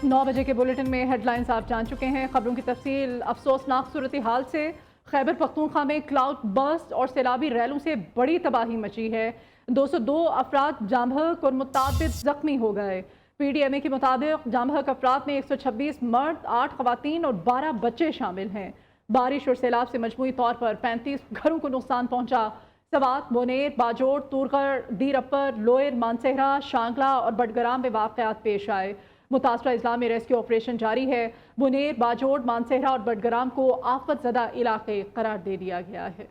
9 بجے کے بلیٹن میں ہیڈ لائنز آپ جان چکے ہیں. خبروں کی تفصیل. افسوسناک صورتحال سے خیبر پختونخوا میں کلاؤڈ برسٹ اور سیلابی ریلوں سے بڑی تباہی مچی ہے. 202 افراد جاں بحق اور متعدد زخمی ہو گئے. پی ڈی ایم اے کے مطابق جاں بحق افراد میں 126 مرد، 8 خواتین اور 12 بچے شامل ہیں. بارش اور سیلاب سے مجموعی طور پر 35 گھروں کو نقصان پہنچا. سوات، بونیر، باجوڑ، تورگڑھ، دیر اپر، لوئر، مانسہرہ، شانگلہ اور بٹگرام میں واقعات پیش آئے. متاثرہ اضلاع میں ریسکیو آپریشن جاری ہے. بونیر، باجوڑ، مانسہرہ اور بٹگرام کو آفت زدہ علاقے قرار دے دیا گیا ہے.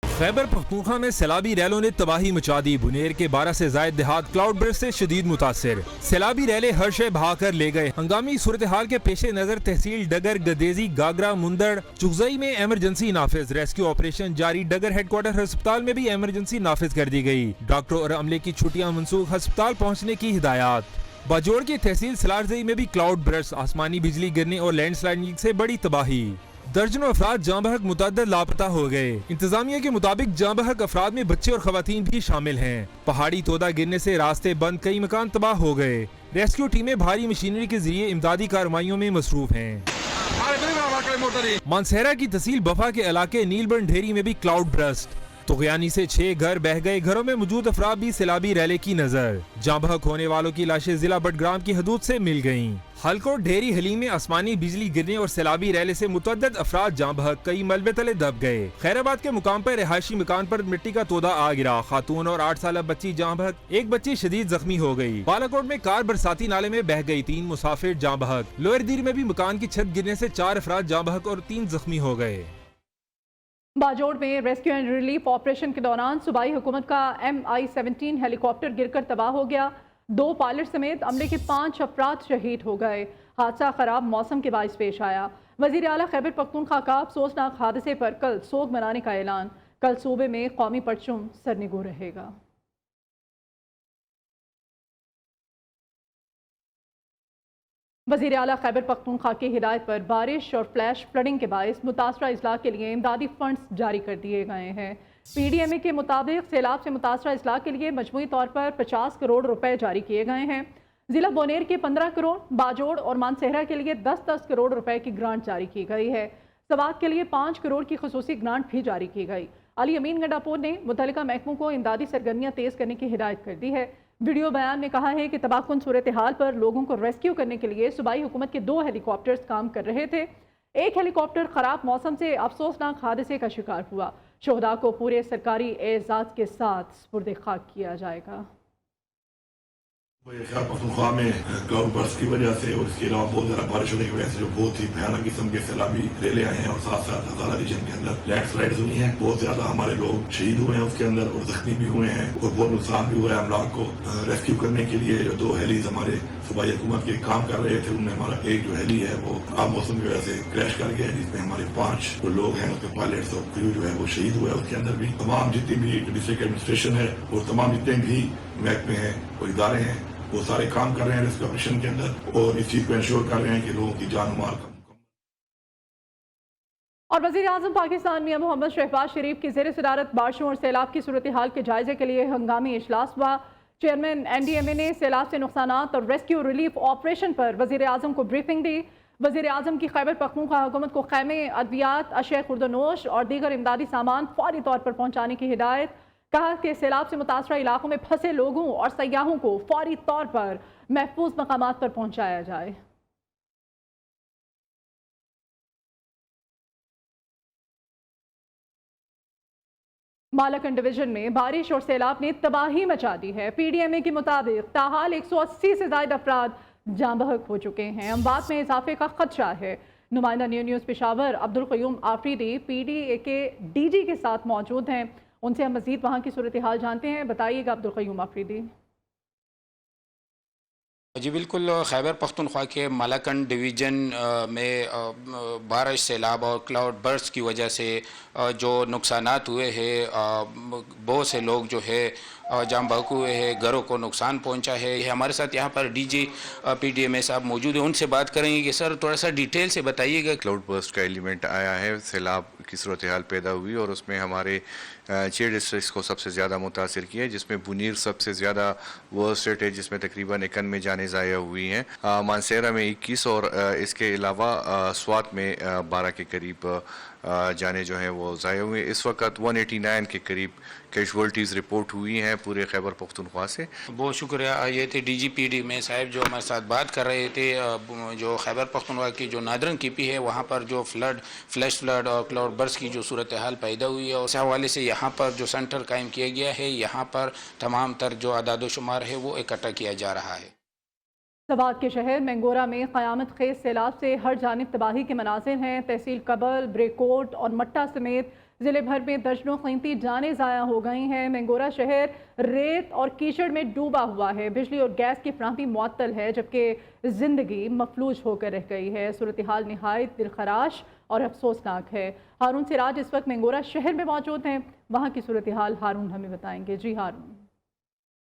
خیبر پختونخوا میں سیلابی ریلوں نے تباہی مچا دی. بنیر کے 12 سے زائد دیہات کلاؤڈ برسٹ سے شدید متاثر. سیلابی ریلیں ہر شے بہا کر لے گئے. ہنگامی صورتحال کے پیش نظر تحصیل ڈگر، گدیزی، گاگرا، مندڑ، چغزئی میں ایمرجنسی نافذ. ریسکیو آپریشن جاری. ڈگر ہیڈ کوارٹر ہسپتال میں بھی ایمرجنسی نافذ کر دی گئی. ڈاکٹروں اور عملے کی چھٹیاں منسوخ. ہسپتال پہنچنے کی ہدایات. باجوڑ کی تحصیل سلارزئی میں بھی کلاؤڈ برسٹ. آسمانی بجلی گرنے اور لینڈ سلائڈنگ سے بڑی تباہی. درجنوں افراد جاں بحق متعدد لاپتہ ہو گئے. انتظامیہ کے مطابق جاں بحق افراد میں بچے اور خواتین بھی شامل ہیں. پہاڑی تودہ گرنے سے راستے بند، کئی مکان تباہ ہو گئے. ریسکیو ٹیمیں بھاری مشینری کے ذریعے امدادی کارروائیوں میں مصروف ہیں. مانسہرہ کی تحصیل بفا کے علاقے نیل بن ڈھیری میں بھی کلاؤڈ برسٹ. طغیانی سے 6 گھر بہہ گئے. گھروں میں موجود افراد بھی سیلابی ریلے کی نظر. جاں بحق ہونے والوں کی لاشیں ضلع بٹگرام کی حدود سے مل گئیں. ہلکوٹ، ڈھیری، حلیم میں آسمانی بجلی گرنے اور سیلابی ریلے سے متعدد افراد جاں بحق، کئی ملبے تلے دب گئے. خیر آباد کے مقام پر رہائشی مکان پر مٹی کا تودہ آ گرا. خاتون اور 8 سالہ بچی جاں بحق، ایک بچی شدید زخمی ہو گئی. بالاکوٹ میں کار برساتی نالے میں بہہ گئی. 3 مسافر جاں بحق. لوئر دیر میں بھی مکان کی چھت گرنے سے 4 افراد جاں بحق اور 3 زخمی ہو گئے. باجوڑ میں ریسکیو اینڈ ریلیف آپریشن کے دوران صوبائی حکومت کا MI-17 ہیلی کاپٹر گر کر تباہ ہو گیا. 2 پائلٹ سمیت عملے کے 5 افراد شہید ہو گئے. حادثہ خراب موسم کے باعث پیش آیا. وزیر اعلیٰ خیبر پختونخوا کا افسوسناک حادثے پر کل سوگ منانے کا اعلان. کل صوبے میں قومی پرچم سرنگوں رہے گا. وزیر اعلیٰ خیبر پختونخوا کی ہدایت پر بارش اور فلیش فلڈنگ کے باعث متاثرہ اضلاع کے لیے امدادی فنڈز جاری کر دیے گئے ہیں. پی ڈی ایم اے کے مطابق سیلاب سے متاثرہ اضلاع کے لیے مجموعی طور پر 50 کروڑ روپے جاری کیے گئے ہیں. ضلع بونیر کے 15 کروڑ، باجوڑ اور مانسہرہ کے لیے 10 کروڑ روپے کی گرانٹ جاری کی گئی ہے. سوات کے لیے 5 کروڑ کی خصوصی گرانٹ بھی جاری کی گئی. علی امین گنڈاپور نے متعلقہ محکموں کو امدادی سرگرمیاں تیز کرنے کی ہدایت کر دی ہے. ویڈیو بیان میں کہا ہے کہ تباہ کن صورتحال پر لوگوں کو ریسکیو کرنے کے لیے صوبائی حکومت کے 2 ہیلی کاپٹرز کام کر رہے تھے. ایک ہیلی کاپٹر خراب موسم سے افسوسناک حادثے کا شکار ہوا. شہداء کو پورے سرکاری اعزاز کے ساتھ سپرد خاک کیا جائے گا. خیبر پختونخوا میں کلاؤڈ برسٹ کی وجہ سے اور اس کے علاوہ بہت زیادہ بارش ہونے کی وجہ سے جو بہت ہی بھیانک قسم کے سیلابی ریلے آئے ہیں اور ساتھ ساتھ ہزارہ ریجن کے اندر لینڈ سلائڈز ہوئی ہیں. بہت زیادہ ہمارے لوگ شہید ہوئے ہیں اس کے اندر اور زخمی بھی ہوئے ہیں اور بہت نقصان بھی ہوا ہے. املاک کو ریسکیو کرنے کے لیے جو 2 ہیلیز ہمارے صوبائی حکومت کے کام کر رہے تھے ان میں ہمارا ایک جو ہیلی ہے وہ خراب موسم کی وجہ سے کریش کر گیا جس میں ہمارے 5 جو لوگ ہیں اس کے پائلٹس اور کریو جو ہے وہ شہید ہوئے. اس کے اندر بھی تمام جتنی بھی ڈسٹرکٹ ایڈمنسٹریشن ہے اور تمام جتنے بھی محکمے ہیں اور ادارے ہیں وہ سارے کام کر رہے ہیں ریسکیو آپریشن کے اندر اور اس چیز کو انشور کر رہے ہیں کہ لوگوں کی جان و مال کا. اور وزیر اعظم پاکستان میاں محمد شہباز شریف کی زیر صدارت بارشوں اور سیلاب کی صورتحال کے جائزے کے لیے ہنگامی اجلاس ہوا. چیئرمین NDMA نے سیلاب سے نقصانات اور ریسکیو ریلیف آپریشن پر وزیر اعظم کو بریفنگ دی. وزیر اعظم کی خیبر پختونخوا حکومت کو خیمے، ادویات، اشیاء خوردونوش اور دیگر امدادی سامان فوری طور پر پہنچانے کی ہدایت. کہا کہ سیلاب سے متاثرہ علاقوں میں پھنسے لوگوں اور سیاحوں کو فوری طور پر محفوظ مقامات پر پہنچایا جائے. مالاکنڈ ڈویژن میں بارش اور سیلاب نے تباہی مچا دی ہے. پی ڈی ایم اے کے مطابق تاحال 180 سے زائد افراد جاں بحق ہو چکے ہیں. اموات میں اضافے کا خدشہ ہے. نمائندہ news Peshawar Abdul Qayyum Afridi P D A کے DG کے ساتھ موجود ہیں. ان سے ہم مزید وہاں کی صورتحال جانتے ہیں. بتائیے گا عبدالقیوم آفریدی. جی بالکل، خیبر پختونخوا کے مالاکنڈ ڈویژن میں بارش، سیلاب اور کلاؤڈ برسٹ کی وجہ سے جو نقصانات ہوئے ہیں بہت سے لوگ جو ہے जाम बहक हुए हैं, घरों को नुकसान पहुंचा है। हमारे साथ यहाँ पर डीजी पीडीएमए साहब मौजूद हैं, उनसे बात करेंगे कि सर थोड़ा सा डिटेल से बताइएगा। क्लाउड बर्स्ट का एलिमेंट आया है, सैलाब की सूरत हाल पैदा हुई और उसमें हमारे 6 डिस्ट्रिक्ट्स को सबसे ज़्यादा मुतासर किया है, जिसमें बुनीर सबसे ज़्यादा वर्स्ट रेट है, जिसमें तकरीबन 91 जानें ज़ाया हुई हैं। मानसेरा में 21 और इसके अलावा स्वात में 12 के करीब जाने जो हैं वो ज़ाया हुए हैं। इस वक्त 189 के करीब कैजुअल्टीज़ रिपोर्ट हुई हैं पूरे खैबर पख्तूनख्वा से। बहुत शुक्रिया। ये थे डीजीपीडी में साहब जो हमारे साथ बात कर रहे थे। जो खैबर पख्तूनख्वा की जो नादरन कीपी है वहाँ पर जो फ्लैश फ्लड और क्लाउड बर्स्ट की जो सूरत हाल पैदा हुई है, उस हवाले से यहाँ पर जो सेंटर कायम किया गया है, यहाँ पर तमाम तर जो आदाद शुमार है वो इकट्ठा किया जा रहा है। सवात के शहर मैंगोरा में क़यामत खेज सैलाब से हर जानिब तबाही के मनाजिर हैं। तहसील कबल, ब्रेकोट और मट्टा समेत ज़िले भर में दर्जनों कीमती जानें ज़ाया हो गई हैं। मैंगोरा शहर रेत और कीचड़ में डूबा हुआ है। बिजली और गैस की फ्राहमी मुअत्तल है, जबकि ज़िंदगी मफलूज होकर रह गई है। सूरत हाल निहायत दिलखराश और अफसोसनाक है। हारून सिराज इस वक्त मैंगोरा शहर में मौजूद हैं, वहाँ की सूरत हाल हारून हमें बताएंगे। जी हारून।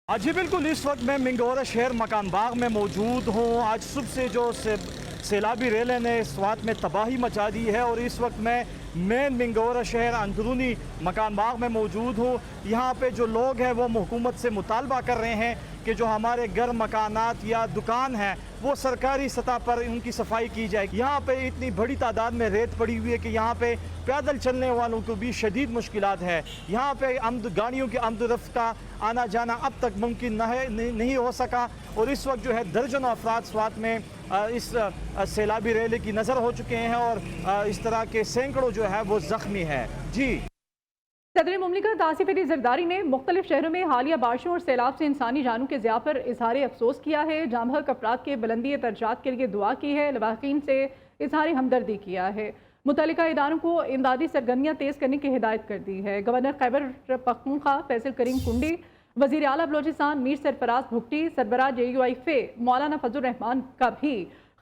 जी बिल्कुल, इस वक्त मैं मिंगोरा शहर मकान बाग में मौजूद हूँ। आज सुबह से जो सैलाबी रेले ने स्वात में तबाही मचा दी है और इस वक्त मैं मेन मिंगोरा शहर अंदरूनी मकान बाग में मौजूद हूँ। यहाँ पे जो लोग हैं वो हुकूमत से मुतालबा कर रहे हैं कि जो हमारे घर मकानात या दुकान हैं वो सरकारी सतह पर उनकी सफाई की जाए। यहाँ पे इतनी बड़ी तादाद में रेत पड़ी हुई है कि यहाँ पे पैदल चलने वालों को भी शदीद मुश्किलात है। यहाँ पे गाड़ियों की आमद रफ्त का आना जाना अब तक मुमकिन नहीं हो सका और इस वक्त जो है दर्जनों अफराद स्वात में इस सैलाबी रैली की नज़र हो चुके हैं और इस तरह के सैकड़ों जो है वो ज़ख्मी है। जी, सदर मुमलिकत आसिफ अली जरदारी ने मुख्तलिफ शहरों में हालिया बारिशों और सैलाब से इंसानी जानों के ज़िया पर इजहार अफसोस किया है। जामहक अफराद के बुलंदी दर्जात के लिए दुआ की है। लवाकीन से इजहार हमदर्दी किया है। मुतल्लिका इदारों को इमदादी सरगर्मियाँ तेज़ करने की हिदायत कर दी है। गवर्नर खैबर पख्तूनख्वा फैसल करीम कुंडी, वज़ीर आला बलोचिस्तान मीर सरफराज भुगटी, सरबराह JUIFA मौलाना फजल रहमान का भी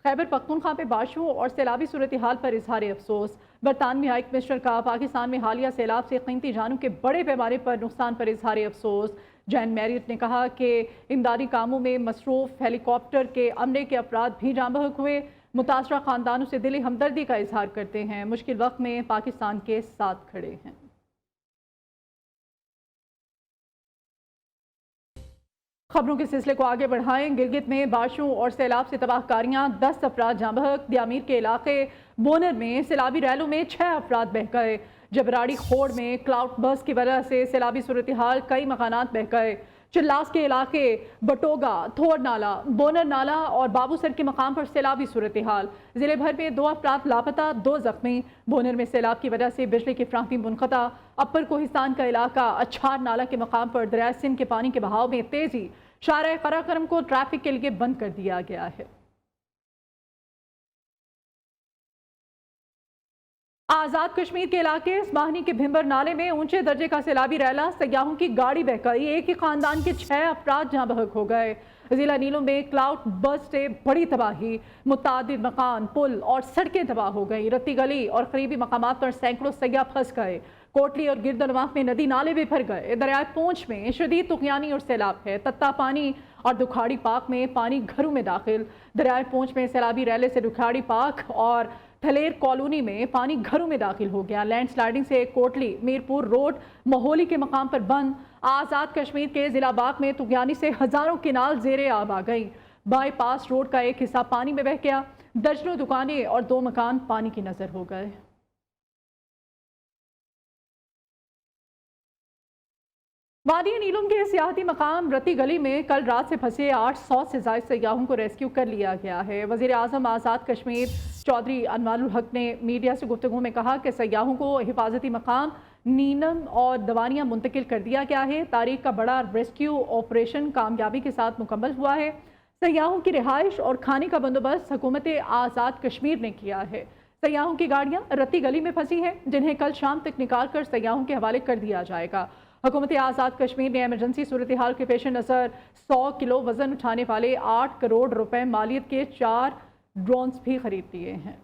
खैबर पख्तूनख्वा में बारिशों और सैलाबी सूरत हाल पर इजहार अफसोस। बरतानवी हाई कमिश्नर का पाकिस्तान में हालिया सैलाब से कीमती जानों के बड़े पैमाने पर नुकसान पर इजहार अफसोस। जैन मैरियट ने कहा कि इमदादी कामों में मसरूफ हेलीकॉप्टर के अमले के अफराद भी जाँ बहक हुए। मुतासरा ख़ानदानों से दिली हमदर्दी का इजहार करते हैं, मुश्किल वक्त में पाकिस्तान के साथ खड़े हैं। खबरों के सिलसिले को आगे बढ़ाएं। गिलगित में बारिशों और सैलाब से तबाहकारियां, 10 अफराद जाँ बहक। दियामीर के इलाके बोनर में सैलाबी रैलों में 6 अफराद बह गए। जबराड़ी खोड़ में क्लाउड बर्स्ट की वजह से सैलाबी सूरत हाल, कई मकानात बह गए। चिल्लास के इलाके बटोगा, थोड़ नाला, बोनर नाला और बाबूसर के मकाम पर सैलाबी सूरत हाल। जिले भर में 2 अफराद लापता, 2 जख्मी। बोनर में सैलाब की वजह से बिजली की फ्राहमी मुनक़ता। अपर कोहिस्तान का इलाका अच्छार नाला के मकाम पर दरिया सिंध के पानी के बहाव में तेजी। शारा कराकरम को ट्रैफिक के लिए बंद कर दिया गया है। आज़ाद कश्मीर के इलाके इस्माहनी के भिंबर नाले में ऊंचे दर्जे का सैलाबी रैला, सयाहों की गाड़ी बह गई। एक ही खानदान के 6 अफराद जहां बहक हो गए। जिला नीलों में क्लाउड बर्स्ट से बड़ी तबाही, मुतादिद मकान, पुल और सड़कें तबाह हो गई। रत्ती गली और करीबी मकामात पर सैकड़ों सयाह फंस गए। कोटली और गिरदनवाफ में नदी नाले भी भर गए। दरियाए पूंछ में शदीद तुगयानी और सैलाब है। तत्ता पानी और दुखाड़ी पाक में पानी घरों में दाखिल। दरियाए पूंछ में सैलाबी रैले से दुखाड़ी पाक और थलेर कॉलोनी में पानी घरों में दाखिल हो गया। लैंड स्लाइडिंग से कोटली मीरपुर रोड मोहोली के मकाम पर बंद। आज़ाद कश्मीर के जिला बाग में तुगयानी से हजारों किनाल जेरे आब आ गई। बाईपास रोड का एक हिस्सा पानी में बह गया। दर्जनों दुकानें और 2 मकान पानी की नजर हो गए। वादी नीलम के सियाहती मकाम रत्ती गली में कल रात से फंसे 800 से ज़ायद सयाहों को रेस्क्यू कर लिया गया है। वज़ीर आज़म आज़ाद कश्मीर चौधरी अनवारुल हक ने मीडिया से गुफ्तगू में कहा कि सयाहों को हिफाजती मकाम नीलम और दवानिया मुंतकिल कर दिया गया है। तारीख का बड़ा रेस्क्यू ऑपरेशन कामयाबी के साथ मुकम्मल हुआ है। सयाहों की रिहाइश और खाने का बंदोबस्त हुकूमत आज़ाद कश्मीर ने किया है। सयाहों की गाड़ियाँ रत्ती गली में फंसी हैं, जिन्हें कल शाम तक निकाल कर सयाहों के हवाले कर दिया जाएगा। हुकूमत आज़ाद कश्मीर ने एमरजेंसी सूरत हाल के पेश नज़र 100 किलो वजन उठाने वाले 8 करोड़ रुपए मालियत के 4 ड्रोन्स भी खरीद लिए हैं।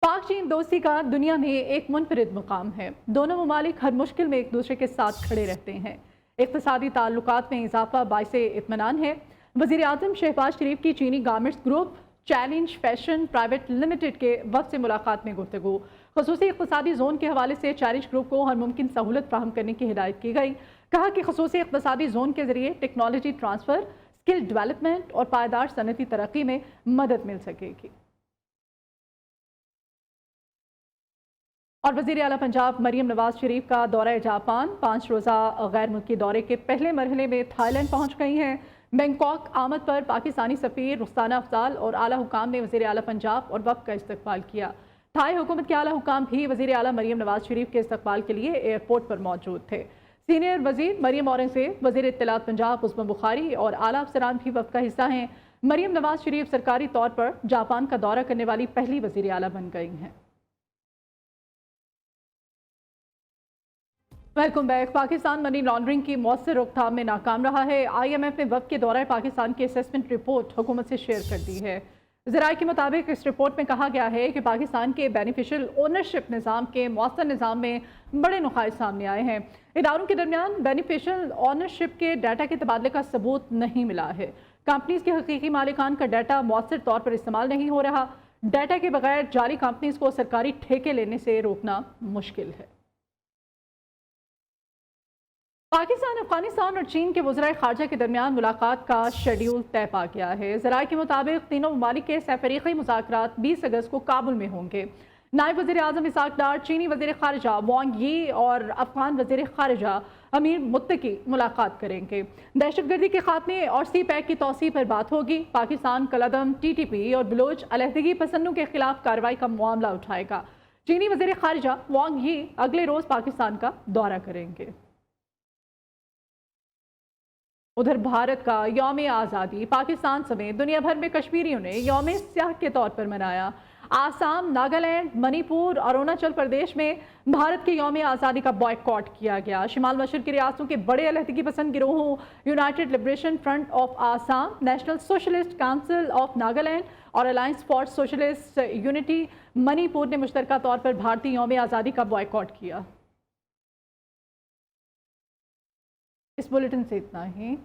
पाक चीन दोस्ती का दुनिया में एक मुनफरिद मुकाम है। दोनों ममालिक हर मुश्किल में एक दूसरे के साथ खड़े रहते हैं। इक़्तिसादी ताल्लुकात में इजाफा बाइसे इत्मीनान है। वज़ीर आज़म शहबाज शरीफ की चीनी garments group challenge fashion private limited के वक्त से मुलाकात में गुफ्तगू। ख़ुसूसी इक़्तिसादी जोन के हवाले से चैलेंज ग्रुप को हर मुमकिन सहूलत फराहम करने की हिदायत की गई। कहा कि ख़ुसूसी इक़्तिसादी जोन के ज़रिए टेक्नोलॉजी ट्रांसफ़र, स्किल डेवलपमेंट और पायदार सनती तरक्की में मदद मिल सकेगी। और वज़ीर आला पंजाब मरियम नवाज शरीफ का दौरा जापान 5 रोज़ा गैर मुल्की दौरे के पहले मरहले में थाईलैंड पहुँच गई हैं। बैंकॉक आमद पर पाकिस्तानी सफ़ीर रुखसाना अफजाल और आला हुकाम ने वज़ीर आला पंजाब और वफ़द का इस्तकबाल किया। थाई हुकूमत के आला हुकाम भी वज़ीर आला मरियम नवाज शरीफ के इस्तकबाल के लिए एयरपोर्ट पर मौजूद थे। सीनियर वज़ीर मरियम औरंगज़ेब, वज़ीर इत्तलात पंजाब उस्मान बुखारी और आला अफसरान भी वफ़द का हिस्सा हैं। मरियम नवाज शरीफ सरकारी तौर पर जापान का दौरा करने वाली पहली वज़ीर आला बन गई हैं। Welcome back. Pakistan money laundering की मौसर रोकथाम में नाकाम रहा है। IMF ने वफ़द के दौरे पाकिस्तान की असेसमेंट रिपोर्ट हुकूमत से शेयर कर दी है। ज़राए के मुताबिक इस रिपोर्ट में कहा गया है कि पाकिस्तान के बेनिफिशियल ओनरशिप निज़ाम के मौसर निज़ाम में बड़े नुकाइस सामने आए हैं। इदारों के दरमियान बेनिफिशियल ओनरशिप के डाटा के तबादले का सबूत नहीं मिला है। कंपनीज के हकीकी मालिकान का डाटा मौसर तौर पर इस्तेमाल नहीं हो रहा। डाटा के बगैर जाली कंपनीज को सरकारी ठेके लेने से रोकना मुश्किल है। पाकिस्तान, अफगानिस्तान और चीन के वज़राए ख़ारजा के दरमियान मुलाकात का शेड्यूल तय पा गया है। ज़राए के मुताबिक तीनों ममालिक के सफ़रीक़ी मुज़ाकरात 20 अगस्त को काबुल में होंगे। नायब वज़ीर आज़म इसाक डार, चीनी वज़ीर ख़ारजा वांग यी और अफ़गान वज़ीर ख़ारजा अमीर मुत्तकी मुलाकात करेंगे। दहशतगर्दी के खात्मे और सी पैक की तौसीह पर बात होगी। पाकिस्तान कलअदम, TTP और बलोच अलहदगी पसंदों के खिलाफ कार्रवाई का मामला उठाएगा। चीनी वज़ीर ख़ारजा वांग यी अगले रोज़ पाकिस्तान का दौरा करेंगे। उधर भारत का यौम आज़ादी पाकिस्तान समेत दुनिया भर में कश्मीरियों ने यौम स्याह के तौर पर मनाया। आसाम, नागालैंड, मणिपुर और अरुणाचल प्रदेश में भारत के यौम आज़ादी का बॉयकॉट किया गया। शिमाल मशरक़ी रियासतों के बड़े अलहदगी पसंद गिरोहों United Liberation Front of Assam, National Socialist Council of Nagaland और Alliance for Socialist Unity Manipur ने मुश्तरका तौर पर भारतीय यौम आज़ादी का बॉयकॉट किया। इस बुलेटिन से इतना ही।